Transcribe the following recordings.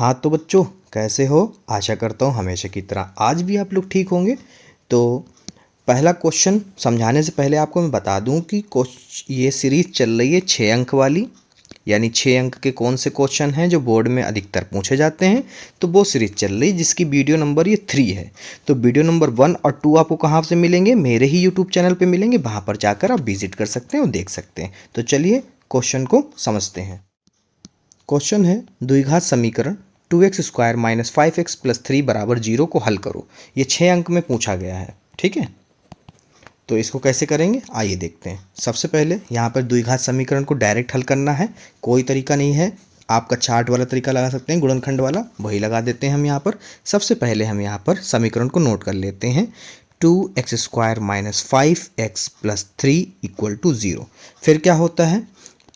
हाँ तो बच्चों, कैसे हो? आशा करता हूँ हमेशा की तरह आज भी आप लोग ठीक होंगे। तो पहला क्वेश्चन समझाने से पहले आपको मैं बता दूं कि ये सीरीज़ चल रही है 6 अंक वाली, यानी 6 अंक के कौन से क्वेश्चन हैं जो बोर्ड में अधिकतर पूछे जाते हैं। तो वो सीरीज़ चल रही है जिसकी वीडियो नंबर ये 3 है। तो वीडियो नंबर 1 और 2 आपको कहाँ से मिलेंगे? मेरे ही यूट्यूब चैनल पर मिलेंगे, वहाँ पर जाकर आप विजिट कर सकते हैं और देख सकते हैं। तो चलिए क्वेश्चन को समझते हैं। क्वेश्चन है द्विघात समीकरण 2x² - 5x + 3 = 0 को हल करो। ये 6 अंक में पूछा गया है, ठीक है। तो इसको कैसे करेंगे आइए देखते हैं। सबसे पहले यहाँ पर द्विघात समीकरण को डायरेक्ट हल करना है, कोई तरीका नहीं है। आपका चार्ट वाला तरीका लगा सकते हैं, गुणनखंड वाला, वही लगा देते हैं हम यहाँ पर। सबसे पहले हम यहाँ पर समीकरण को नोट कर लेते हैं। 2x² - 5x + 3 = 0। फिर क्या होता है,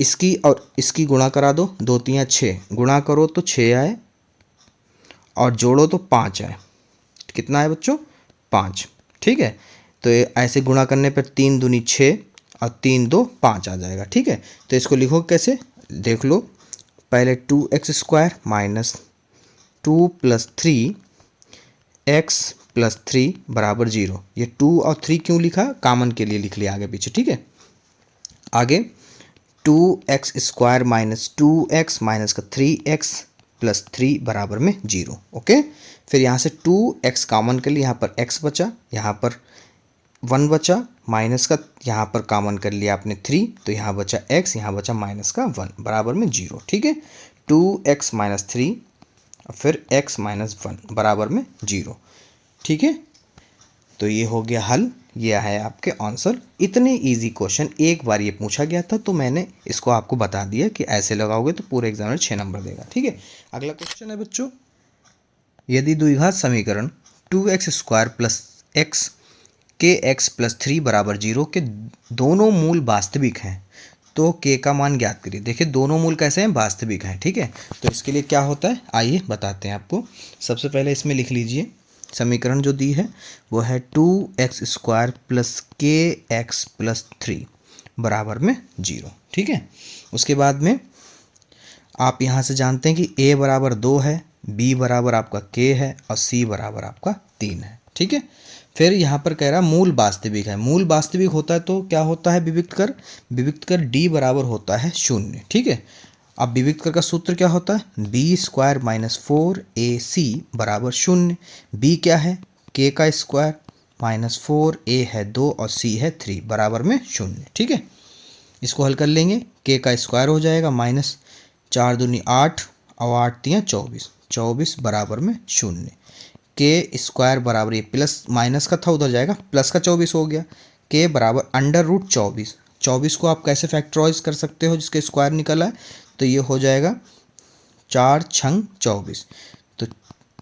इसकी और इसकी गुणा करा दो, 2 3 6, गुणा करो तो 6 आए और जोड़ो तो 5 आए। कितना है बच्चों? 5, ठीक है। तो ये ऐसे गुणा करने पर 3 दूनी 6 और 3 2 5 आ जाएगा, ठीक है। तो इसको लिखो कैसे, देख लो। पहले 2x² - 2 + 3x + 3 = 0। ये 2 और 3 क्यों लिखा? कॉमन के लिए लिख लिया आगे पीछे, ठीक है। आगे 2x² - 2x - 3x + 3 = 0। ओके। फिर यहाँ से 2x कॉमन कर लिया, यहाँ पर x बचा, यहाँ पर 1 बचा, माइनस का यहाँ पर कॉमन कर लिया आपने 3, तो यहाँ बचा x, यहाँ बचा माइनस का 1 = 0, ठीक है। 2x - 3 और फिर x - 1 = 0, ठीक है। तो ये हो गया हल, ये है आपके आंसर। इतने इजी क्वेश्चन एक बार ये पूछा गया था, तो मैंने इसको आपको बता दिया कि ऐसे लगाओगे तो पूरे एग्जाम में 6 नंबर देगा, ठीक है। अगला क्वेश्चन है बच्चों, यदि द्विघात समीकरण 2x² + x के x + 3 = 0 के दोनों मूल वास्तविक हैं तो k का मान ज्ञात करिए। देखिए दोनों मूल कैसे हैं? वास्तविक हैं, ठीक है। तो इसके लिए क्या होता है आइए बताते हैं आपको। सबसे पहले इसमें लिख लीजिए, समीकरण जो दी है वो है 2x² + kx + 3 = 0, ठीक है। उसके बाद में आप यहाँ से जानते हैं कि a = 2 है, b = आपका k है और c = आपका 3 है, ठीक है। फिर यहाँ पर कह रहा है मूल वास्तविक है। मूल वास्तविक होता है तो क्या होता है? विविक्त कर d बराबर होता है 0, ठीक है। अब विविक्त कर का सूत्र क्या होता है? b² - 4ac = 0। b क्या है? k का स्क्वायर माइनस 4a है 2 और c है 3 = 0, ठीक है। इसको हल कर लेंगे, k का स्क्वायर हो जाएगा माइनस 4 दूनी 8 और 8 तियाँ 24, 24 = 0। के स्क्वायर बराबर, ये प्लस माइनस का था उधर जाएगा, प्लस का 24 हो गया। के बराबर √24। 24 को आप कैसे फैक्टराइज कर सकते हो जिसके स्क्वायर निकला है? तो ये हो जाएगा 4 छंग 24। तो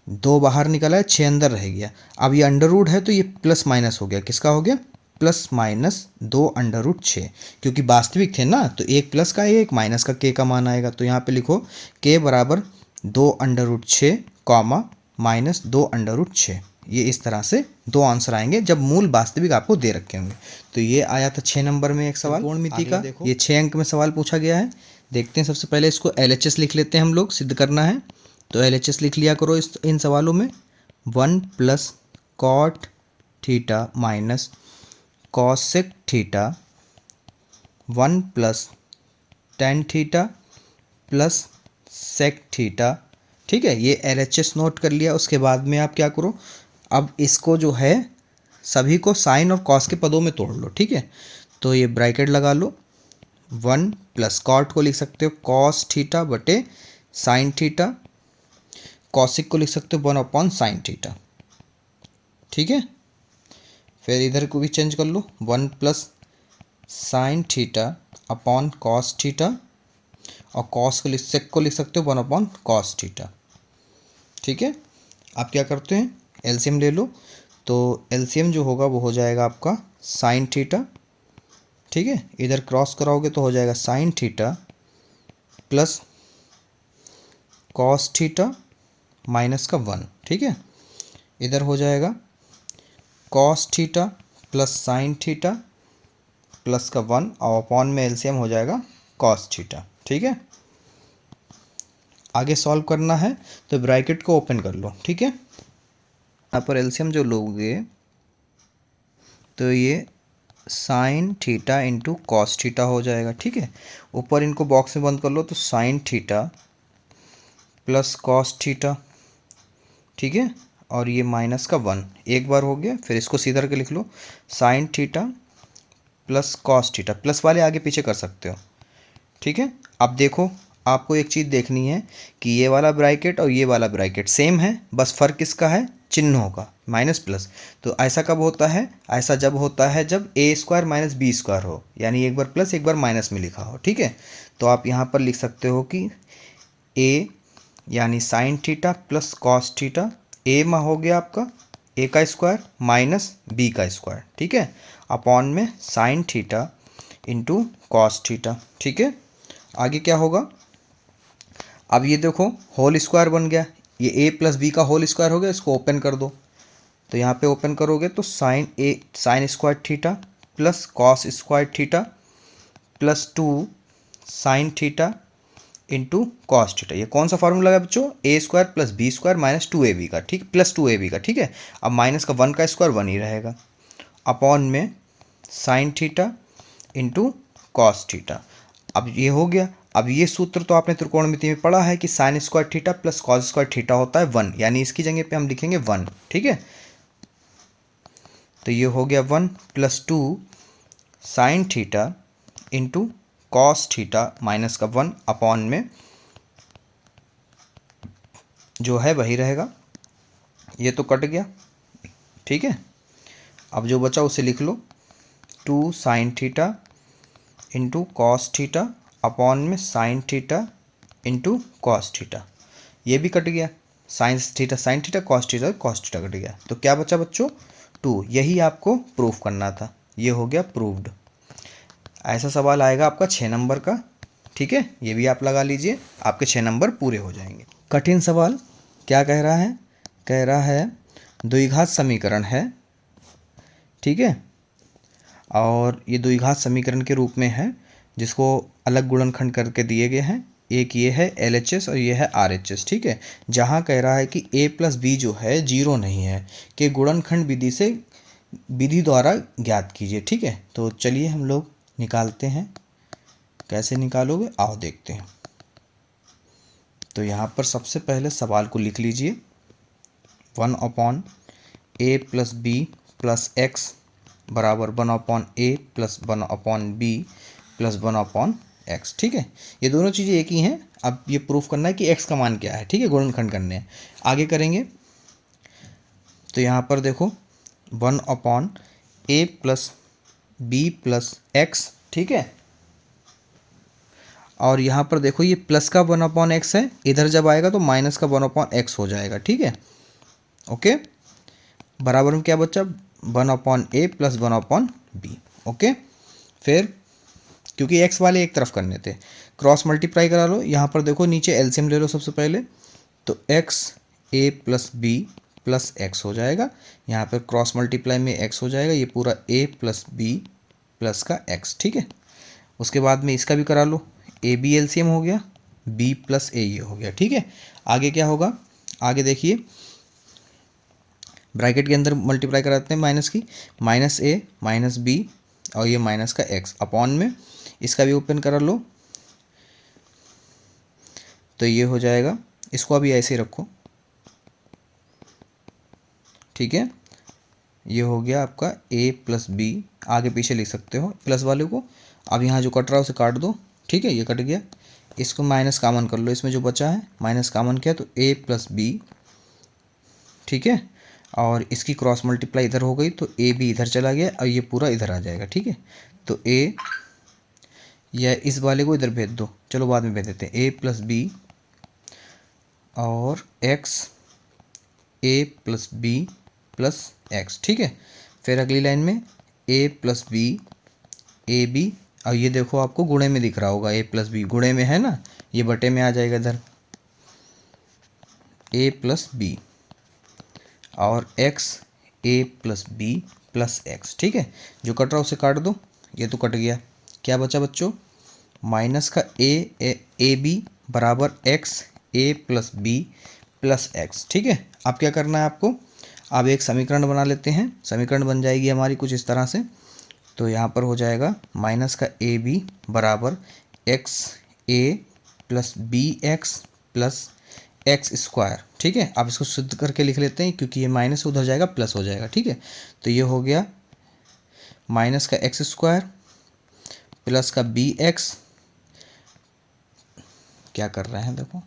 2 बाहर निकला है, 6 अंदर रह गया। अब ये अंडर रूट है तो ये प्लस माइनस हो गया, किसका हो गया? प्लस माइनस 2 √6, क्योंकि वास्तविक थे ना, तो एक प्लस का एक माइनस का के का मान आएगा। तो यहाँ पे लिखो के बराबर 2 √6 कॉमा माइनस 2 √6। ये इस तरह से दो आंसर आएंगे जब मूल वास्तविक आपको दे रखे होंगे। तो ये आया था 6 नंबर में एक सवाल कोणमिति का, ये 6 अंक में सवाल पूछा गया है। देखते हैं, सबसे पहले इसको LHS लिख लेते हैं हम लोग, सिद्ध करना है। तो LHS लिख लिया करो इन सवालों में। 1 + cot theta minus cosec theta, 1 + tan theta plus sec theta, ठीक है। ये LHS नोट कर लिया। उसके बाद में आप क्या करो, अब इसको जो है सभी को साइन और कॉस के पदों में तोड़ लो, ठीक है। तो ये ब्रैकेट लगा लो, 1 + कॉट को लिख सकते हो कॉस थीटा बटे साइन थीटा, कॉसिक को लिख सकते हो 1/sin थीटा, ठीक है। फिर इधर को भी चेंज कर लो, 1 + sin theta upon cos theta, और कॉस को सेक को लिख सकते हो 1/cos थीटा, ठीक है। आप क्या करते हैं, एलसीएम ले लो। तो एलसीएम जो होगा वो हो जाएगा आपका साइन थीटा, ठीक है। इधर क्रॉस कराओगे तो हो जाएगा sign theta plus cos theta minus का 1, ठीक है। इधर हो जाएगा cos theta plus sine theta plus का 1 और अपॉन में एलसीएम हो जाएगा कॉस थीटा, ठीक है। आगे सॉल्व करना है तो ब्रैकेट को ओपन कर लो, ठीक है। यहाँ पर एलसीएम जो लोगे तो ये sign theta into cos theta हो जाएगा, ठीक है। ऊपर इनको बॉक्स में बंद कर लो तो sign theta plus cos theta, ठीक है, और ये माइनस का 1 एक बार हो गया। फिर इसको सीधा करके लिख लो sine theta plus cos theta, plus वाले आगे पीछे कर सकते हो, ठीक है। अब देखो आपको एक चीज़ देखनी है कि ये वाला ब्रैकेट और ये वाला ब्रैकेट सेम है, बस फ़र्क किसका है, चिन्हों का, माइनस प्लस। तो ऐसा कब होता है, ऐसा जब होता है जब ए स्क्वायर माइनस बी स्क्वायर हो, यानी एक बार प्लस एक बार माइनस में लिखा हो, ठीक है। तो आप यहाँ पर लिख सकते हो कि ए यानी sine theta plus cos theta, A में हो गया आपका ए का स्क्वायर माइनस बी का स्क्वायर, ठीक है, अपॉन में sine theta into cos theta, ठीक है। आगे क्या होगा, अब ये देखो होल स्क्वायर बन गया, ये ए प्लस बी का होल स्क्वायर हो गया, इसको ओपन कर दो। तो यहाँ पे ओपन करोगे तो sine square theta plus cos square theta plus 2 sine theta into cos theta. ये कौन सा फार्मूला है बच्चों, A square plus B square minus 2ab का, ठीक, प्लस 2ab का, ठीक है। अब माइनस का 1 का स्क्वायर 1 ही रहेगा, अपॉन में sine theta into cos theta. अब ये हो गया। अब ये सूत्र तो आपने त्रिकोणमिति में पढ़ा है कि sign square theta plus cos square theta होता है 1, यानी इसकी जगह पे हम लिखेंगे 1, ठीक है। तो ये हो गया 1 plus 2 sine theta into cos theta minus का 1 अपॉन में जो है वही रहेगा, ये तो कट गया, ठीक है। अब जो बचा उसे लिख लो 2 sine theta into cos theta upon में sine theta into cos theta, ये भी कट गया, sine theta cos theta cut गया। तो क्या बचा बच्चों, 2। यही आपको प्रूफ करना था, ये हो गया प्रूव्ड। ऐसा सवाल आएगा आपका 6 नंबर का, ठीक है, ये भी आप लगा लीजिए, आपके 6 नंबर पूरे हो जाएंगे। कठिन सवाल क्या कह रहा है, कह रहा है द्विघात समीकरण है, ठीक है, और ये द्विघात समीकरण के रूप में है, जिसको अलग गुणनखंड करके दिए गए हैं। एक ये है LHS और ये है RHS, ठीक है। जहाँ कह रहा है कि a प्लस बी जो है 0 नहीं है, कि गुणनखंड विधि द्वारा ज्ञात कीजिए, ठीक है। तो चलिए हम लोग निकालते हैं, कैसे निकालोगे आओ देखते हैं। तो यहाँ पर सबसे पहले सवाल को लिख लीजिए 1/a plus b plus x बराबर 1/a plus 1/b plus 1/x, ठीक है। ये दोनों चीज़ें एक ही हैं। अब ये प्रूफ करना है कि x का मान क्या है, ठीक है, गुणनखंड करने हैं, आगे करेंगे। तो यहाँ पर देखो 1/a plus b plus x, ठीक है, और यहाँ पर देखो ये प्लस का 1/x है, इधर जब आएगा तो माइनस का 1/x हो जाएगा, ठीक है, ओके। बराबर में क्या बच्चा 1/a प्लस 1/b, ओके। फिर क्योंकि x वाले एक तरफ करने थे, क्रॉस मल्टीप्लाई करा लो। यहाँ पर देखो नीचे एलसीएम ले लो सबसे पहले, तो x a plus b plus x हो जाएगा, यहाँ पर क्रॉस मल्टीप्लाई में x हो जाएगा, ये पूरा a प्लस बी प्लस का x, ठीक है। उसके बाद में इसका भी करा लो, ए बी एलसीएम हो गया, b प्लस a ये हो गया, ठीक है। आगे क्या होगा, आगे देखिए ब्रैकेट के अंदर मल्टीप्लाई कराते हैं माइनस की, माइनस a माइनस b और ये माइनस का x अपॉन में इसका भी ओपन करा लो, तो ये हो जाएगा। इसको अभी ऐसे ही रखो, ठीक है। ये हो गया आपका a प्लस बी, आगे पीछे लिख सकते हो प्लस वाले को। अब यहाँ जो कट रहा है उसे काट दो, ठीक है, ये कट गया। इसको माइनस कॉमन कर लो, इसमें जो बचा है माइनस कॉमन किया तो a प्लस बी, ठीक है, और इसकी क्रॉस मल्टीप्लाई इधर हो गई तो ए बी इधर चला गया और ये पूरा इधर आ जाएगा, ठीक है। तो a या इस वाले को इधर भेज दो, चलो बाद में भेज देते हैं, a प्लस बी और x a plus b plus x, ठीक है। फिर अगली लाइन में a plus b a b, और ये देखो आपको गुणे में दिख रहा होगा, a प्लस बी गुणे में है ना, ये बटे में आ जाएगा इधर, a प्लस बी और x a plus b plus x, ठीक है। जो कट रहा उसे काट दो, ये तो कट गया। क्या बचा बच्चों, माइनस का ए बी बराबर x ए प्लस बी प्लस एक्स। ठीक है, अब क्या करना है आपको, अब एक समीकरण बना लेते हैं। समीकरण बन जाएगी हमारी कुछ इस तरह से। तो यहाँ पर हो जाएगा माइनस का ए बी बराबर X A plus B X plus X square. ठीक है, अब इसको शुद्ध करके लिख लेते हैं, क्योंकि ये माइनस उधर जाएगा प्लस हो जाएगा। ठीक है, तो ये हो गया माइनस का एक्स स्क्वायर प्लस का बी एक्स। क्या कर रहे हैं देखो,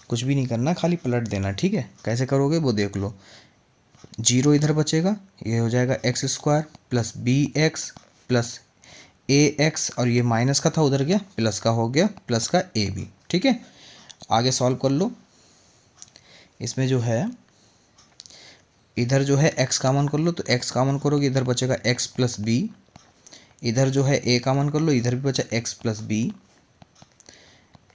कुछ भी नहीं करना, खाली पलट देना। ठीक है, कैसे करोगे वो देख लो। जीरो इधर बचेगा, ये हो जाएगा X square plus B X plus A X, और ये माइनस का था उधर गया प्लस का हो गया प्लस का ए बी। ठीक है, आगे सॉल्व कर लो। इसमें जो है इधर जो है x कॉमन कर लो, तो x कॉमन करोगे इधर बचेगा x प्लस बी। इधर जो है a कॉमन कर लो, इधर भी बचा x plus B.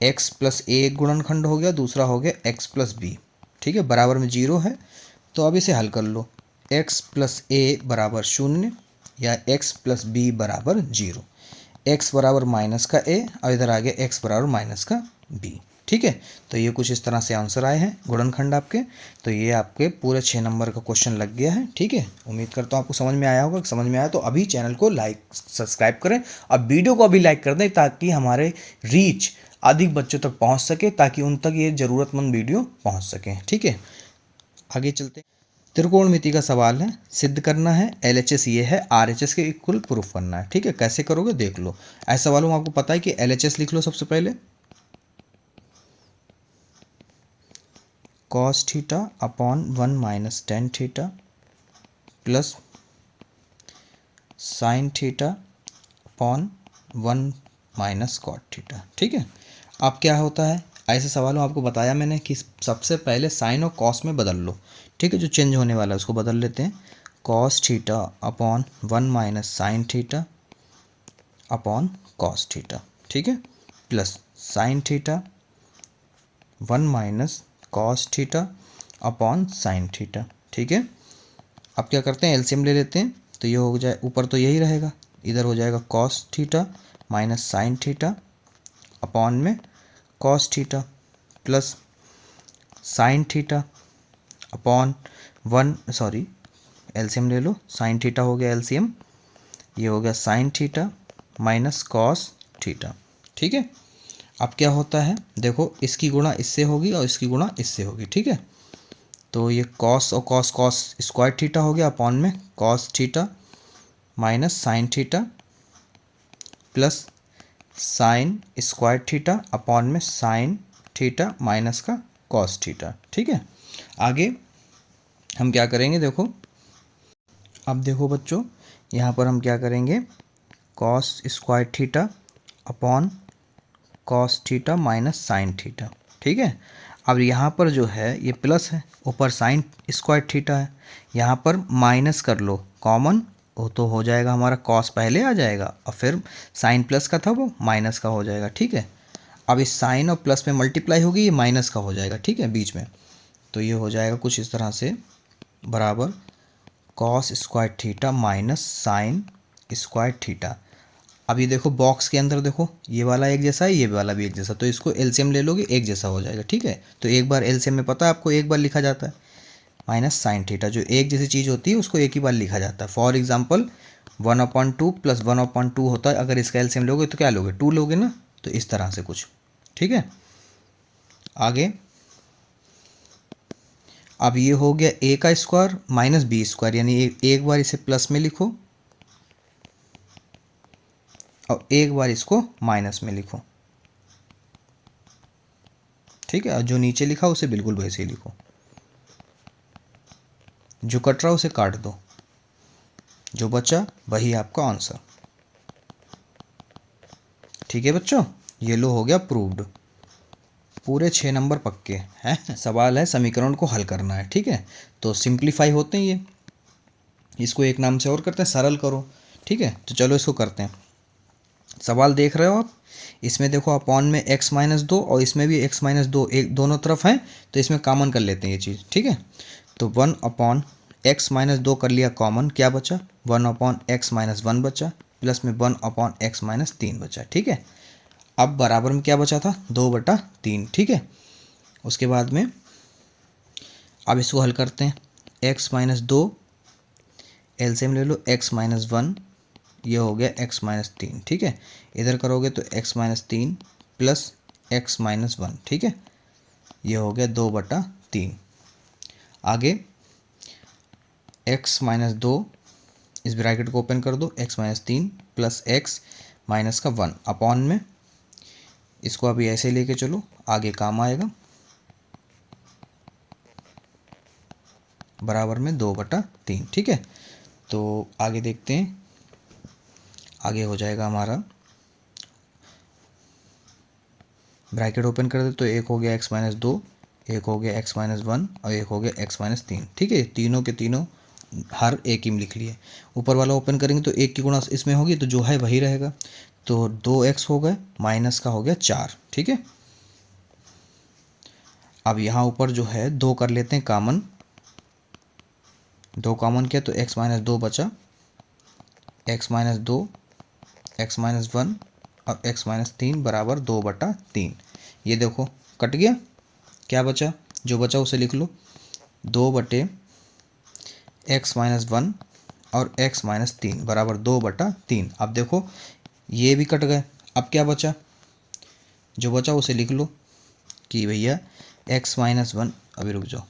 x plus A एक गुणनखंड हो गया, दूसरा हो गया x प्लस बी। ठीक है, बराबर में जीरो है, तो अब इसे हल कर लो। x प्लस ए बराबर 0 या x प्लस बी बराबर 0। x बराबर माइनस का a और इधर आ गया x बराबर माइनस का b। ठीक है, तो ये कुछ इस तरह से आंसर आए हैं गुणनखंड आपके। तो ये आपके पूरे 6 नंबर का क्वेश्चन लग गया है। ठीक है, उम्मीद करता हूँ आपको समझ में आया होगा। समझ में आया तो अभी चैनल को लाइक सब्सक्राइब करें और वीडियो को अभी लाइक कर दें, ताकि हमारे रीच अधिक बच्चों तक पहुँच सके, ताकि उन तक ये ज़रूरतमंद वीडियो पहुँच सकें। ठीक है, आगे चलते। त्रिकोणमिति का सवाल है, सिद्ध करना है LHS ये है, RHS के इक्वल प्रूफ करना है। ठीक है, कैसे करोगे देख लो। ऐसे सवालों में आपको पता है कि LHS लिख लो सबसे पहले, cos theta upon 1 minus ten theta plus sine theta upon 1 minus cot theta. ठीक है, अब क्या होता है ऐसे सवालों, आपको बताया मैंने कि सबसे पहले साइन और कॉस में बदल लो। ठीक है, जो चेंज होने वाला है उसको बदल लेते हैं। Cos theta upon 1 minus sine theta upon cos theta. ठीक है, plus sine theta 1 minus cos theta upon sine theta. ठीक है, अब क्या करते हैं एलसीएम ले लेते हैं, तो ये हो जाए, ऊपर तो यही रहेगा, इधर हो जाएगा cos theta minus sine theta upon में cos theta plus sine theta upon LCM ले लो, साइन थीटा हो गया एलसीएम, ये हो गया sine theta minus cos theta. ठीक है, अब क्या होता है देखो, इसकी गुणा इससे होगी और इसकी गुणा इससे होगी। ठीक है, तो ये कॉस और कॉस कॉस स्क्वायर थीटा हो गया अपॉन में cos theta minus sine theta plus sign square theta upon में साइन थीटा माइनस का कॉस थीटा। ठीक है, आगे हम क्या करेंगे देखो, अब देखो बच्चों, यहाँ पर हम क्या करेंगे, cos square theta upon cos theta minus sine theta. ठीक है, अब यहाँ पर जो है ये प्लस है, ऊपर साइन स्क्वायर थीटा है, यहाँ पर माइनस कर लो कॉमन, वो तो हो जाएगा हमारा कॉस पहले आ जाएगा और फिर साइन प्लस का था वो माइनस का हो जाएगा। ठीक है, अब इस साइन और प्लस में मल्टीप्लाई होगी, ये माइनस का हो जाएगा। ठीक है, बीच में, तो ये हो जाएगा कुछ इस तरह से बराबर cos square theta minus sign square theta. अब ये देखो बॉक्स के अंदर देखो, ये वाला एक जैसा है, ये वाला भी एक जैसा, तो इसको एलसीएम ले लोगे एक जैसा हो जाएगा। ठीक है, तो एक बार एलसीएम में पता है आपको एक बार लिखा जाता है माइनस साइन थीटा, जो एक जैसी चीज़ होती है उसको एक ही बार लिखा जाता है। फॉर एग्जाम्पल 1/2 प्लस 1/2 होता है, अगर इसका एलसीएम लोगे तो क्या लोगे, 2 लोगे ना, तो इस तरह से कुछ। ठीक है, आगे अब ये हो गया a का स्क्वायर माइनस बी स्क्वायर, यानी एक बार इसे प्लस में लिखो और एक बार इसको माइनस में लिखो। ठीक है, और जो नीचे लिखा उसे बिल्कुल वैसे ही लिखो, जो कट रहा उसे काट दो, जो बचा वही आपका आंसर। ठीक है बच्चों, ये लो हो गया प्रूव्ड, पूरे 6 नंबर पक्के हैं। सवाल है समीकरण को हल करना है। ठीक है, तो सिंप्लीफाई होते हैं ये, इसको एक नाम से और करते हैं, सरल करो। ठीक है, तो चलो इसको करते हैं। सवाल देख रहे हो आप, इसमें देखो अपॉन में x-2 और इसमें भी x-2 एक दोनों तरफ हैं, तो इसमें कॉमन कर लेते हैं ये चीज़। ठीक है, तो 1/x-2 कर लिया कॉमन, क्या बचा 1/x-1 बचा, प्लस में 1/x-3 बचा। ठीक है, अब बराबर में क्या बचा था, 2/3, ठीक है। उसके बाद में अब इसको हल करते हैं, x-2 एलसीएम ले लो, x-1 ये हो गया x-3, ठीक है। इधर करोगे तो x-3 प्लस x-1, ठीक है, ये हो गया 2/3। आगे x-2 इस ब्रैकेट को ओपन कर दो, x-3 प्लस x-1 अपॉन में, इसको अभी ऐसे लेके चलो, आगे काम आएगा, बराबर में 2/3, ठीक है। तो आगे देखते हैं, आगे हो जाएगा हमारा, ब्रैकेट ओपन कर दे तो एक हो गया x-2, एक हो गया x-1 और एक हो गया x-3, ठीक है। तीनों के तीनों हर एक ही में लिख लिए। ऊपर वाला ओपन करेंगे तो एक की गुणा इसमें होगी तो जो है वही रहेगा, तो 2x हो गए, माइनस का हो गया 4, ठीक है। अब यहाँ ऊपर जो है 2 कर लेते हैं कॉमन, 2 कॉमन किया तो x-2 बचा, x-2 x-1 और x-3 बराबर 2/3। ये देखो कट गया, क्या बचा, जो बचा उसे लिख लो, 2/x-1 और x-3 बराबर 2/3। अब देखो ये भी कट गए, अब क्या बचा, जो बचा उसे लिख लो कि भैया x-1, अभी रुक जाओ,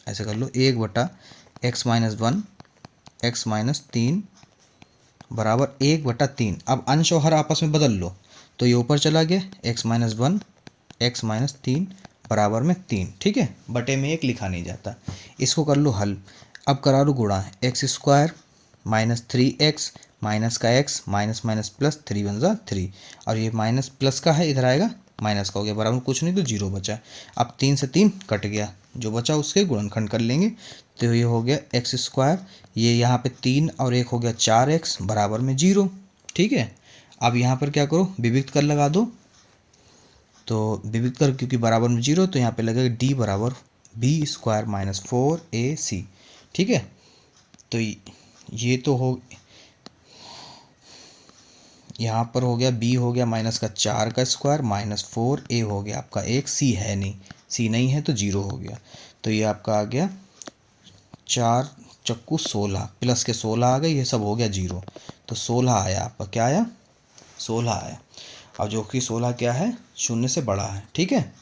ऐसे कर लो, 1/x-1 x-3 बराबर 1/3। अब अंश और हर आपस में बदल लो तो ये ऊपर चला गया, x-1 x-3 बराबर में 3, ठीक है। बटे में 1 लिखा नहीं जाता। इसको कर लो हल। अब करा लो गुणा, x² माइनस 3x माइनस का x माइनस माइनस प्लस 3 × 1 3, और ये माइनस प्लस का है, इधर आएगा माइनस का, हो गया बराबर कुछ नहीं तो 0 बचा। अब 3 से 3 कट गया, जो बचा उसके गुणनखंड कर लेंगे, तो ये हो गया x², ये यहाँ पे 3 और 1 हो गया 4x बराबर में 0, ठीक है। अब यहाँ पर क्या करो, विविक्त कर लगा दो, तो विविक्त कर क्योंकि बराबर में 0 तो यहाँ पे लगेगा d बराबर b² माइनस 4ac, ठीक है। तो ये तो हो, यहाँ पर हो गया b हो गया माइनस का 4 का स्क्वायर माइनस 4a हो गया आपका 1, c है नहीं, c नहीं है तो 0 हो गया। तो ये आपका आ गया 4 चक्कू 16 प्लस के 16 आ गए, ये सब हो गया 0, तो 16 आया आपका, क्या आया, 16 आया। अब जो कि 16 क्या है, 0 से बड़ा है, ठीक है।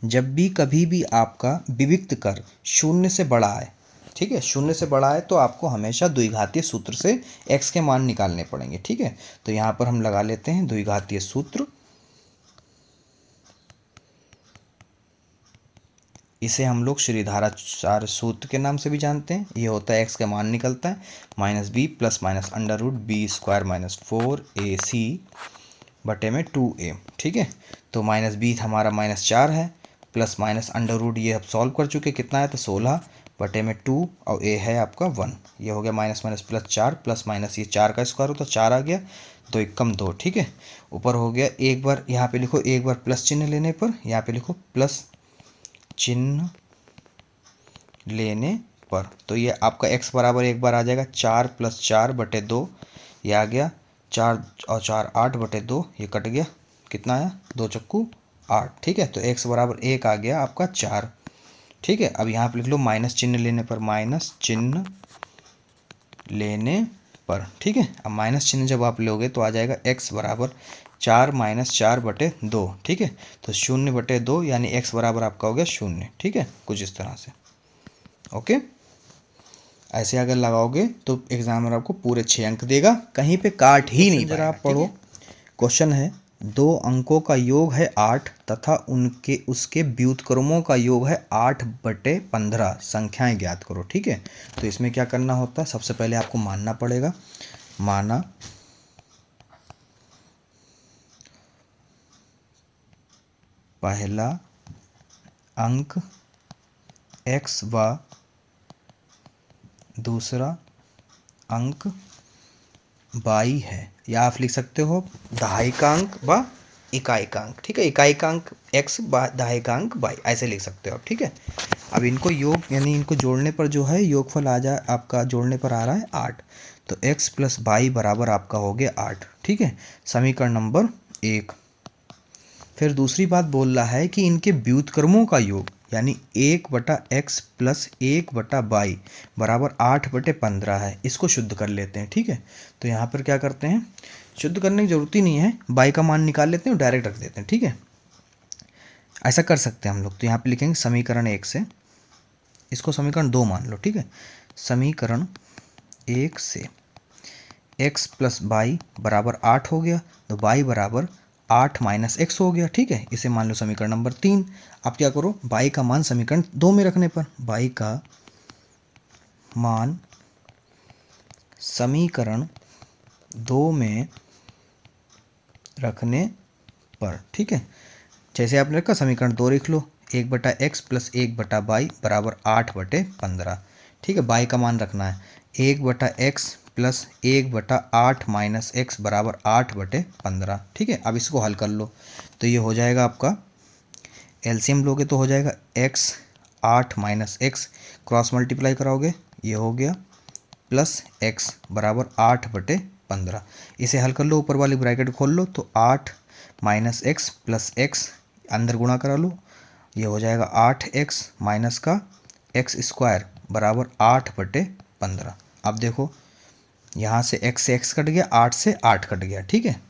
जब भी कभी भी आपका विविक्त कर 0 से बड़ा है, ठीक है, 0 से बड़ा है तो आपको हमेशा द्विघातीय सूत्र से x के मान निकालने पड़ेंगे, ठीक है। तो यहाँ पर हम लगा लेते हैं द्विघातीय सूत्र, इसे हम लोग श्रीधाराचार्य सूत्र के नाम से भी जानते हैं। ये होता है x का मान निकलता है -b plus minus √b² minus 4ac बटे में 2a, ठीक है। तो -b हमारा -4 है, प्लस माइनस √ ये अब सॉल्व कर चुके, कितना है तो 16 बटे में 2 और a है आपका 1, ये हो गया minus minus plus 4 plus minus ये 4 का स्क्वायर होता 4 आ गया, 2 एकम 2, ठीक है। ऊपर हो गया, एक बार यहाँ पे लिखो, एक बार प्लस चिन्ह लेने पर यहाँ पे लिखो प्लस चिन्ह लेने पर, तो ये आपका x बराबर एक बार आ जाएगा 4 + 4 बटे 2, ये आ गया 4 और 4 8 बटे 2, ये कट गया, कितना आया 2 चक्कू 8, ठीक है। तो x बराबर 1 आ गया आपका 4, ठीक है। अब यहाँ पर लिख लो माइनस चिन्ह लेने पर, माइनस चिन्ह लेने पर, ठीक है। अब माइनस चिन्ह जब आप लोगे तो आ जाएगा x बराबर 4 - 4 बटे 2, ठीक है। तो 0 बटे 2 यानी x बराबर आपका हो गया 0, ठीक है, कुछ इस तरह से, ओके। ऐसे अगर लगाओगे तो एग्जामिनर आपको पूरे 6 अंक देगा, कहीं पे काट ही नहीं पाएगा। आप पढ़ो, क्वेश्चन है 2 अंकों का योग है 8 तथा उसके व्युत्क्रमों का योग है 8/15, संख्याएं ज्ञात करो, ठीक है। तो इसमें क्या करना होता है, सबसे पहले आपको मानना पड़ेगा, माना पहला अंक x व दूसरा अंक y है, या आप लिख सकते हो दहाई का अंक व इकाई का अंक, ठीक है। इकाई का अंक x व दहाई का अंक y, ऐसे लिख सकते हो आप, ठीक है। अब इनको योग यानी इनको जोड़ने पर जो है योगफल आ जाए आपका, जोड़ने पर आ रहा है 8, तो x + y बराबर आपका हो गया 8, ठीक है। समीकरण नंबर 1, फिर दूसरी बात बोल रहा है कि इनके व्युत्क्रमों का योग यानी 1/x प्लस 1/y बराबर 8/15 है। इसको शुद्ध कर लेते हैं, ठीक है। तो यहाँ पर क्या करते हैं, शुद्ध करने की जरूरत ही नहीं है, y का मान निकाल लेते हैं और डायरेक्ट रख देते हैं, ठीक है। ऐसा कर सकते हैं हम लोग। तो यहाँ पे लिखेंगे समीकरण 1 से, इसको समीकरण 2 मान लो, ठीक है। समीकरण 1 से x प्लस वाई बराबर 8 हो गया, तो y बराबर 8 माइनस एक्स हो गया, ठीक है। इसे मान लो समीकरण नंबर 3। अब क्या करो, y का मान समीकरण 2 में रखने पर, y का मान समीकरण 2 में रखने पर, ठीक है। जैसे आपने रखा समीकरण 2 लिख लो, 1/x प्लस 1/y बराबर 8/15, ठीक है। y का मान रखना है 1/x प्लस 1/8 माइनस एक्स बराबर 8/15, ठीक है। अब इसको हल कर लो, तो ये हो जाएगा आपका, एलसीएम लोगे तो हो जाएगा x 8 minus x, cross multiply कराओगे ये हो गया प्लस x बराबर 8/15। इसे हल कर लो, ऊपर वाली ब्रैकेट खोल लो, तो 8 माइनस एक्स प्लस एक्स अंदर गुणा करा लो, ये हो जाएगा 8x माइनस का एक्स स्क्वायर बराबर 8/15। अब देखो यहाँ से x कट गया, 8 से 8 कट गया, ठीक है।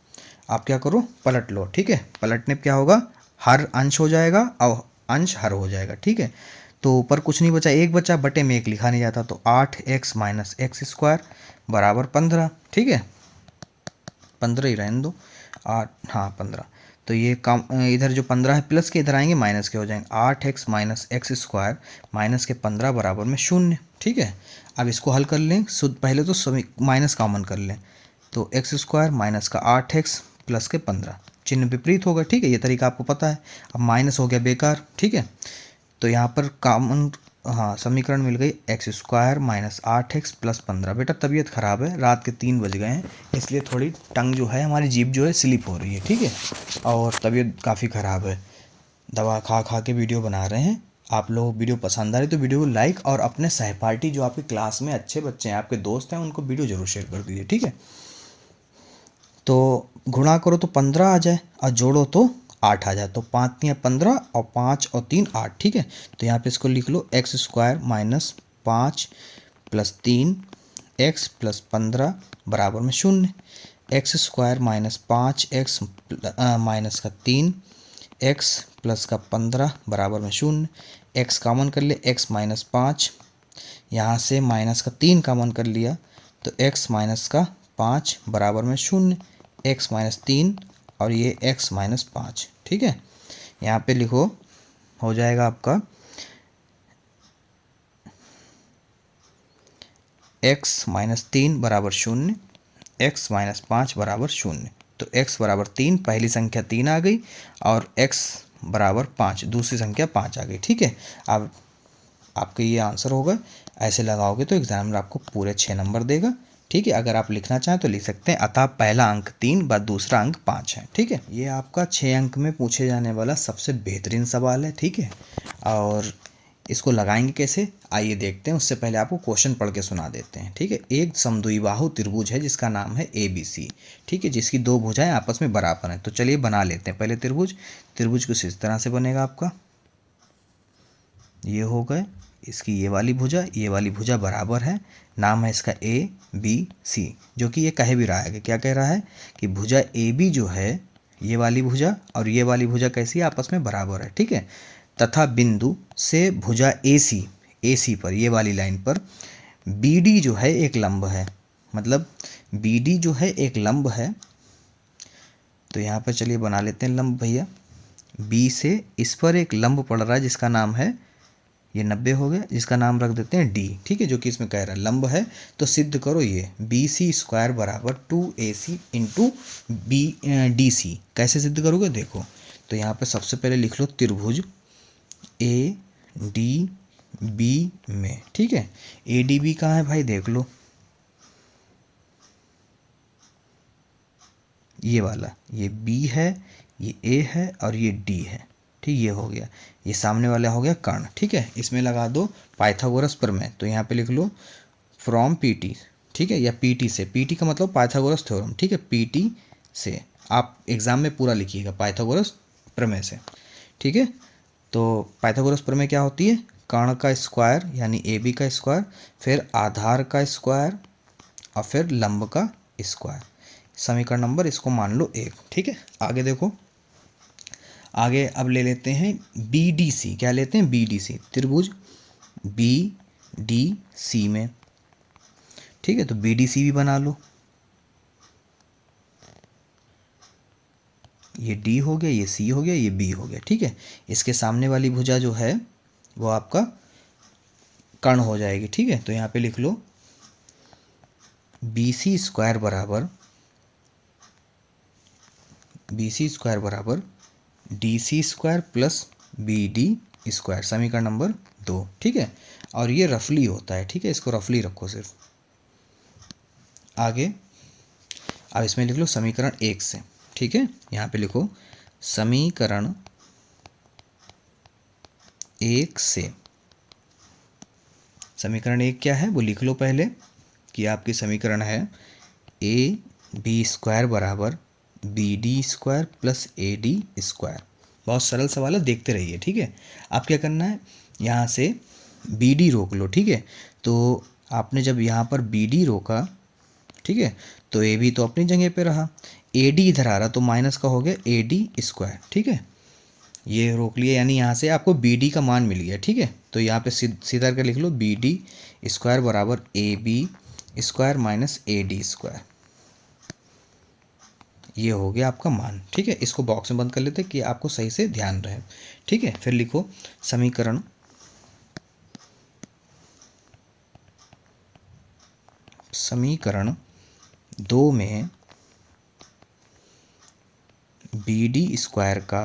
आप क्या करो, पलट लो, ठीक है। पलटने पर क्या होगा, हर अंश हो जाएगा और अंश हर हो जाएगा, ठीक है। तो ऊपर कुछ नहीं बचा, एक बचा, बटे में एक लिखा नहीं जाता, तो 8x माइनस एक्स स्क्वायर बराबर 15, ठीक है। 15 ही रहने दो, 8, हाँ 15। तो ये कम, इधर जो 15 है प्लस के इधर आएंगे माइनस के हो जाएंगे, 8x minus x square minus के 15 बराबर में 0, ठीक है। अब इसको हल कर लें, शुद्ध पहले तो सभी माइनस कॉमन कर लें, तो एक्स स्क्वायर माइनस का 8x प्लस के 15, चिन्ह विपरीत होगा, ठीक है। ये तरीका आपको पता है। अब माइनस हो गया बेकार, ठीक है। तो यहाँ पर कॉमन, हाँ समीकरण मिल गई x square minus 8x plus 15। बेटा तबीयत ख़राब है, रात के 3 बज गए हैं, इसलिए थोड़ी टंग जो है हमारी जीभ जो है स्लिप हो रही है, ठीक है। और तबीयत काफ़ी ख़राब है, दवा खा खा के वीडियो बना रहे हैं। आप लोग वीडियो पसंद आ रही तो वीडियो को लाइक, और अपने सहपाठी जो आपकी क्लास में अच्छे बच्चे हैं, आपके दोस्त हैं, उनको वीडियो ज़रूर शेयर कर दीजिए, ठीक है। तो गुणा करो तो 15 आ जाए और जोड़ो तो 8 आ जाए, तो 5 3 15 और 5 और 3 8, ठीक है। तो यहाँ पे इसको लिख लो X square minus 5 plus 3 X plus 15 बराबर में 0, x square minus 5x minus का 3 एक्स प्लस का 15 बराबर में 0, एक्स कॉमन कर ले, एक्स माइनस 5, यहाँ से माइनस का 3 कॉमन कर लिया, तो एक्स माइनस का 5 बराबर में 0, एक्स माइनस 3 और ये x माइनस 5, ठीक है। यहाँ पे लिखो, हो जाएगा आपका x माइनस 3 बराबर 0, x माइनस 5 बराबर 0। तो x बराबर 3, पहली संख्या 3 आ गई, और x बराबर 5, दूसरी संख्या 5 आ गई, ठीक है। अब आपका ये आंसर होगा। ऐसे लगाओगे तो एग्जामिनर आपको पूरे 6 नंबर देगा, ठीक है। अगर आप लिखना चाहें तो लिख सकते हैं, अतः पहला अंक 3 व दूसरा अंक 5 है, ठीक है। ये आपका 6 अंक में पूछे जाने वाला सबसे बेहतरीन सवाल है, ठीक है। और इसको लगाएंगे कैसे, आइए देखते हैं। उससे पहले आपको क्वेश्चन पढ़ के सुना देते हैं, ठीक है। एक समद्विबाहु त्रिभुज है जिसका नाम है ABC, ठीक है, जिसकी 2 भुजाएं आपस में बराबर हैं। तो चलिए बना लेते हैं पहले त्रिभुज। त्रिभुज कुछ इस तरह से बनेगा आपका, ये हो गए, इसकी ये वाली भुजा बराबर है, नाम है इसका ABC, जो कि ये कह भी रहा है कि क्या कह रहा है कि भुजा AB जो है, ये वाली भुजा और ये वाली भुजा कैसी है, आपस में बराबर है, ठीक है। तथा बिंदु से भुजा AC पर, ये वाली लाइन पर BD जो है एक लंब है, मतलब BD जो है एक लंब है। तो यहाँ पर चलिए बना लेते हैं लंब भैया। B से इस पर एक लंब पड़ रहा है जिसका नाम है, ये 90 हो गया, जिसका नाम रख देते हैं D, ठीक है, जो कि इसमें कह रहा है लंब है। तो सिद्ध करो ये BC स्क्वायर बराबर 2AC इंटू DC। कैसे सिद्ध करोगे देखो, तो यहाँ पे सबसे पहले लिख लो त्रिभुज ADB में, ठीक है। ADB कहाँ है भाई, देख लो, ये वाला, ये B है, ये A है और ये D है, ठीक, ये हो गया। ये सामने वाला हो गया कर्ण, ठीक है। इसमें लगा दो पाइथागोरस प्रमेय, तो यहाँ पे लिख लो फ्रॉम PT, ठीक है, या PT से, PT का मतलब पाइथागोरस थ्योरम, ठीक है। PT से आप एग्जाम में पूरा लिखिएगा, पाइथागोरस प्रमेय से। ठीक है, तो पाइथागोरस प्रमेय क्या होती है? कर्ण का स्क्वायर यानी ए बी का स्क्वायर, फिर आधार का स्क्वायर और फिर लंब का स्क्वायर। समीकरण नंबर इसको मान लो 1। ठीक है, आगे देखो, आगे अब ले लेते हैं बी डी सी। क्या लेते हैं? बी डी सी, त्रिभुज बी डी सी में। ठीक है, तो बी डी सी भी बना लो। ये डी हो गया, ये सी हो गया, ये बी हो गया। ठीक है, इसके सामने वाली भुजा जो है वो आपका कर्ण हो जाएगी। ठीक है, तो यहाँ पे लिख लो बी सी स्क्वायर बराबर डी सी square plus B D square, समीकरण नंबर 2। ठीक है, और ये रफली होता है। ठीक है, इसको रफली रखो सिर्फ। आगे अब इसमें लिख लो समीकरण 1 से। ठीक है, यहाँ पे लिखो समीकरण 1 से। समीकरण 1 क्या है वो लिख लो पहले, कि आपकी समीकरण है ए बी स्क्वायर बराबर बी डी स्क्वायर प्लस ए डी स्क्वायर। बहुत सरल सवाल है, देखते रहिए। ठीक है, आप क्या करना है, यहाँ से बी डी रोक लो। ठीक है, तो आपने जब यहाँ पर बी डी रोका, ठीक है, तो ए बी तो अपनी जगह पे रहा, ए डी इधर आ रहा, तो माइनस का हो गया ए डी स्क्वायर। ठीक है, ये रोक लिया, यानी यहाँ से आपको बी डी का मान मिल गया। ठीक है, तो यहाँ पे सीधा करके लिख लो बी डी स्क्वायर बराबर a b square minus a d square. ये हो गया आपका मान। ठीक है, इसको बॉक्स में बंद कर लेते कि आपको सही से ध्यान रहे। ठीक है, फिर लिखो समीकरण समीकरण 2 में बी डी स्क्वायर का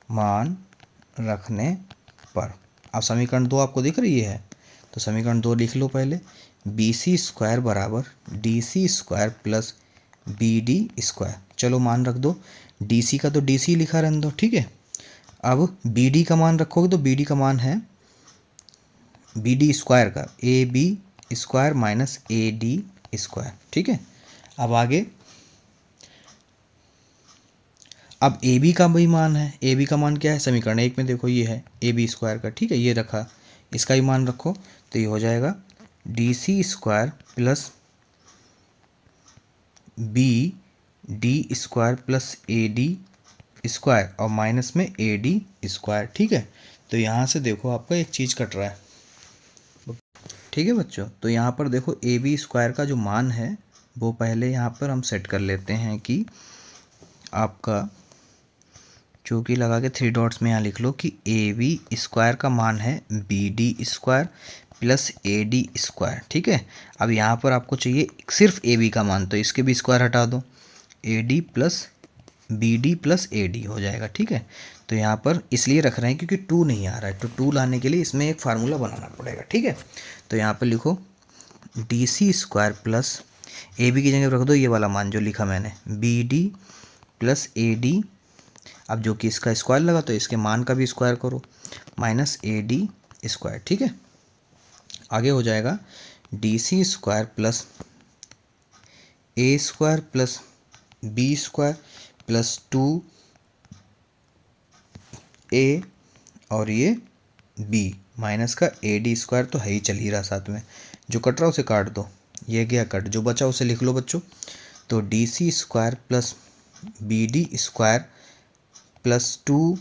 मान रखने पर। अब समीकरण 2 आपको दिख रही है, तो समीकरण 2 लिख लो पहले, बी सी स्क्वायर बराबर डी सी square plus B D square. चलो मान रख दो, डी सी का तो डी सी लिखा रहने दो। ठीक है, अब बी डी का मान रखोगे तो बी डी का मान है बी डी स्क्वायर का ए b square minus a d square. ठीक है, अब आगे, अब ए बी का भी मान है। ए बी का मान क्या है? समीकरण 1 में देखो ये है ए बी स्क्वायर का। ठीक है, ये रखा, इसका भी मान रखो, तो ये हो जाएगा D C square plus B D square plus ए डी स्क्वायर और माइनस में ए डी स्क्वायर। ठीक है, तो यहाँ से देखो आपका एक चीज़ कट रहा है। ठीक है बच्चों, तो यहाँ पर देखो ए बी स्क्वायर का जो मान है वो पहले यहाँ पर हम सेट कर लेते हैं कि आपका चौकी लगा के 3 डॉट्स में यहाँ लिख लो कि ए बी स्क्वायर का मान है बी डी स्क्वायर प्लस ए डी स्क्वायर। ठीक है, अब यहाँ पर आपको चाहिए सिर्फ ए बी का मान, तो इसके भी स्क्वायर हटा दो, a d plus B D plus A d हो जाएगा। ठीक है, तो यहाँ पर इसलिए रख रहे हैं क्योंकि 2 नहीं आ रहा है, तो 2 लाने के लिए इसमें एक फार्मूला बनाना पड़ेगा। ठीक है, तो यहाँ पर लिखो d C square plus a b की जगह रख दो ये वाला मान जो लिखा मैंने, बी डी प्लस ए डी, अब जो कि इसका स्क्वायर लगा तो इसके मान का भी स्क्वायर करो, माइनस ए डी स्क्वायर। ठीक है, आगे हो जाएगा D C square plus A square plus B square plus 2 A और ये बी माइनस का ए डी स्क्वायर तो है ही, चल ही रहा साथ में, जो कट रहा उसे काट दो, ये गया कट, जो बचा उसे लिख लो बच्चों। तो D C square plus B D square plus 2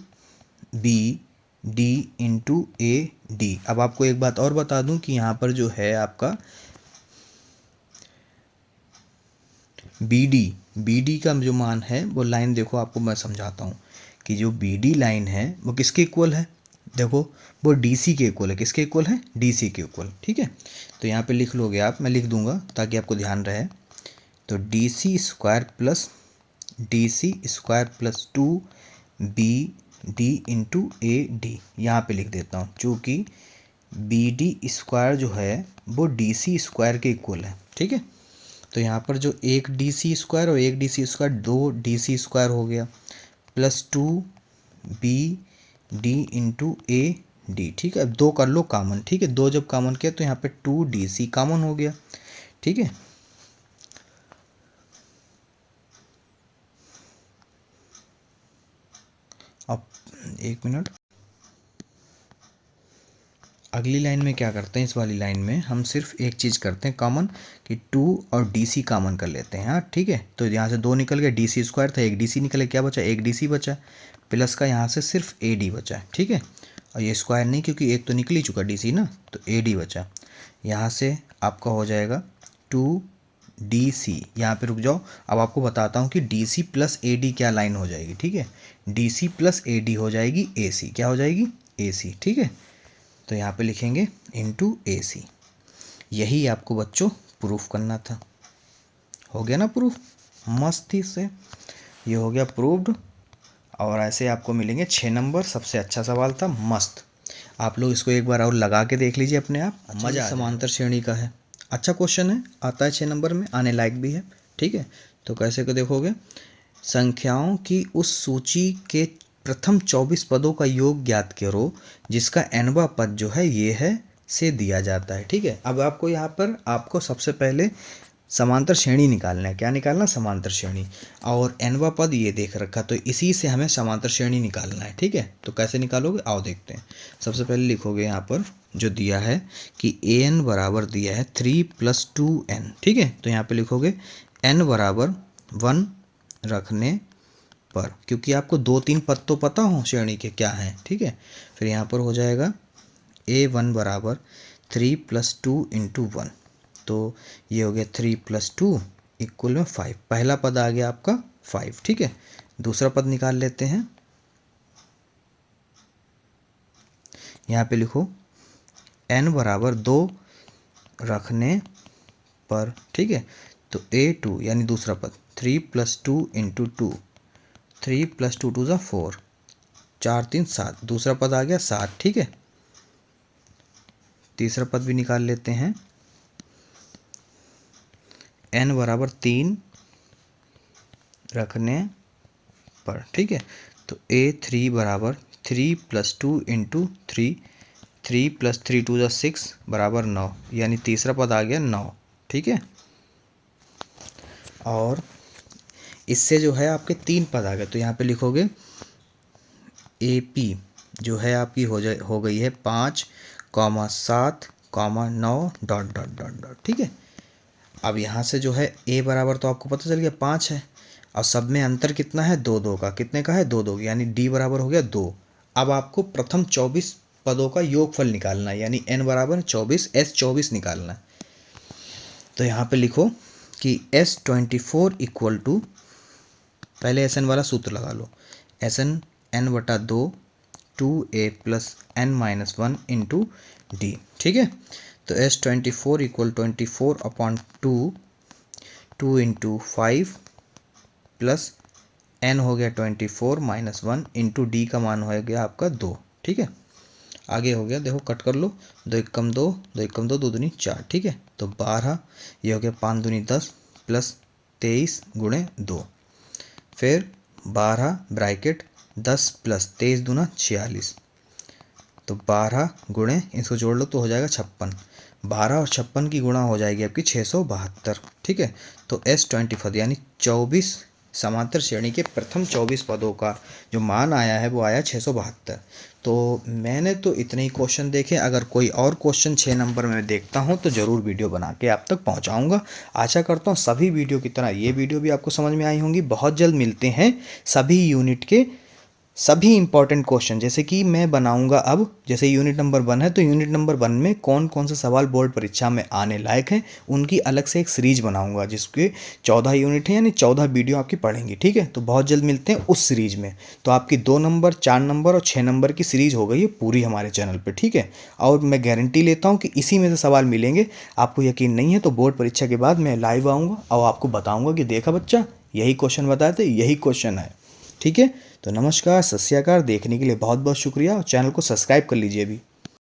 B D into A D. अब आपको एक बात और बता दूं कि यहाँ पर जो है आपका बी डी का जो मान है वो लाइन देखो, आपको मैं समझाता हूँ कि जो बी डी लाइन है वो किसके इक्वल है, देखो वो डी सी के इक्वल है। किसके इक्वल है? डी सी के इक्वल। ठीक है, तो यहाँ पे लिख लोगे आप, मैं लिख दूंगा ताकि आपको ध्यान रहे। तो D C square plus 2 B D into A D, यहाँ पर लिख देता हूँ, चूँकि बी डी स्क्वायर जो है वो डी सी स्क्वायर के इक्वल है। ठीक है, तो यहाँ पर जो एक डी सी स्क्वायर और एक डी सी स्क्वायर, 2 डी सी स्क्वायर हो गया plus 2 B D into A D. ठीक है, अब 2 कर लो कॉमन। ठीक है, 2 जब कॉमन किया तो यहाँ पे 2 डी सी कॉमन हो गया। ठीक है, एक मिनट। अगली लाइन में क्या करते हैं, इस वाली लाइन में हम सिर्फ एक चीज़ करते हैं कॉमन, कि 2 और DC कॉमन कर लेते हैं। हाँ ठीक है, तो यहाँ से 2 निकल गया, DC स्क्वायर था, एक DC निकले, क्या बचा, एक DC बचा, प्लस का यहाँ से सिर्फ AD बचा। ठीक है, और ये स्क्वायर नहीं क्योंकि एक तो निकल ही चुका DC ना, तो AD बचा। यहाँ से आपका हो जाएगा 2DC। यहाँ पे रुक जाओ, अब आपको बताता हूँ कि DC प्लस AD क्या लाइन हो जाएगी। ठीक है, DC प्लस AD हो जाएगी AC। क्या हो जाएगी, AC। ठीक है, तो यहाँ पे लिखेंगे इंटू AC। यही आपको बच्चों प्रूफ करना था। हो गया ना प्रूफ, मस्त थी से, ये हो गया प्रूव्ड। और ऐसे आपको मिलेंगे 6 नंबर। सबसे अच्छा सवाल था, मस्त। आप लोग इसको एक बार और लगा के देख लीजिए अपने आप, मज़ा। समांतर श्रेणी का है, अच्छा क्वेश्चन है, आता है 6 नंबर में, आने लायक भी है। ठीक है, तो कैसे को देखोगे, संख्याओं की उस सूची के प्रथम 24 पदों का योग ज्ञात करो जिसका nवां पद जो है ये है से दिया जाता है। ठीक है, अब आपको यहाँ पर आपको सबसे पहले समांतर श्रेणी निकालना है। क्या निकालना, समांतर श्रेणी। और nवां पद ये देख रखा, तो इसी से हमें समांतर श्रेणी निकालना है। ठीक है, तो कैसे निकालोगे, आओ देखते हैं। सबसे पहले लिखोगे यहाँ पर जो दिया है कि an बराबर दिया है 3 + 2n। ठीक है, तो यहाँ पे लिखोगे n बराबर 1 रखने पर, क्योंकि आपको 2-3 पद तो पता हो श्रेणी के क्या हैं। ठीक है, फिर यहाँ पर हो जाएगा a1 बराबर 3 + 2 × 1, तो ये हो गया 3 + 2 इक्वल में 5। पहला पद आ गया आपका 5। ठीक है, दूसरा पद निकाल लेते हैं। यहाँ पे लिखो n बराबर 2 रखने पर। ठीक है, तो a2 यानी दूसरा पद 3 + 2 × 2, 3 + 2 = 4, 4 3 7, दूसरा पद आ गया 7। ठीक है, तीसरा पद भी निकाल लेते हैं। n बराबर 3 रखने पर। ठीक है, तो a3 बराबर 3 + 2 × 3, 3 + 3 = 6 बराबर 9, यानी तीसरा पद आ गया 9। ठीक है, और इससे जो है आपके 3 पद आ गए, तो यहाँ पे लिखोगे AP जो है आपकी हो गई है 5, 7, 9 ... ठीक है, अब यहाँ से जो है A बराबर तो आपको पता चल गया 5 है, और सब में अंतर कितना है, 2-2 का। कितने का है, 2-2, यानी D बराबर हो गया 2। अब आपको प्रथम 24 पदों का योगफल निकालना है, यानी n बराबर 24, S24 निकालना है। तो यहाँ पे लिखो कि S24 इक्वल टू, पहले Sn वाला सूत्र लगा लो, Sn n/2 2a + n-1 × d। ठीक है, तो S24 इक्वल 24/2, 2 × 5 प्लस n हो गया 24 - 1 × d का मान हो गया आपका 2। ठीक है, आगे हो गया, देखो कट कर लो, 2 × 1 = 2, 2 × 2 = 2 दूनी 4। ठीक है, तो 12, ये हो गया 5 दूनी 10 प्लस 23 × 2, फिर 12 ब्रैकेट 10 + 23 दूना 46, तो 12 गुणे, इसको जोड़ लो तो हो जाएगा 56। 12 और 56 की गुणा हो जाएगी आपकी 672। ठीक है, तो S24 यानी 24 समांतर श्रेणी के प्रथम 24 पदों का जो मान आया है वो आया 672। तो मैंने तो इतने ही क्वेश्चन देखे, अगर कोई और क्वेश्चन 6 नंबर में देखता हूँ तो ज़रूर वीडियो बना के आप तक पहुँचाऊँगा। आशा करता हूँ सभी वीडियो की तरह ये वीडियो भी आपको समझ में आई होंगी। बहुत जल्द मिलते हैं सभी यूनिट के सभी इंपॉर्टेंट क्वेश्चन, जैसे कि मैं बनाऊंगा अब, जैसे यूनिट नंबर 1 है तो यूनिट नंबर 1 में कौन कौन से सवाल बोर्ड परीक्षा में आने लायक हैं उनकी अलग से एक सीरीज बनाऊंगा, जिसके 14 यूनिट हैं, यानी 14 वीडियो आपकी पढ़ेंगी। ठीक है, तो बहुत जल्द मिलते हैं उस सीरीज में। तो आपकी 2 नंबर, 4 नंबर और 6 नंबर की सीरीज हो गई है पूरी हमारे चैनल पर। ठीक है, और मैं गारंटी लेता हूँ कि इसी में से सवाल मिलेंगे। आपको यकीन नहीं है तो बोर्ड परीक्षा के बाद मैं लाइव आऊँगा और आपको बताऊँगा कि देखा बच्चा, यही क्वेश्चन बताए थे, यही क्वेश्चन है। ठीक है, तो नमस्कार, सत श्री अकाल। देखने के लिए बहुत बहुत शुक्रिया, और चैनल को सब्सक्राइब कर लीजिए अभी।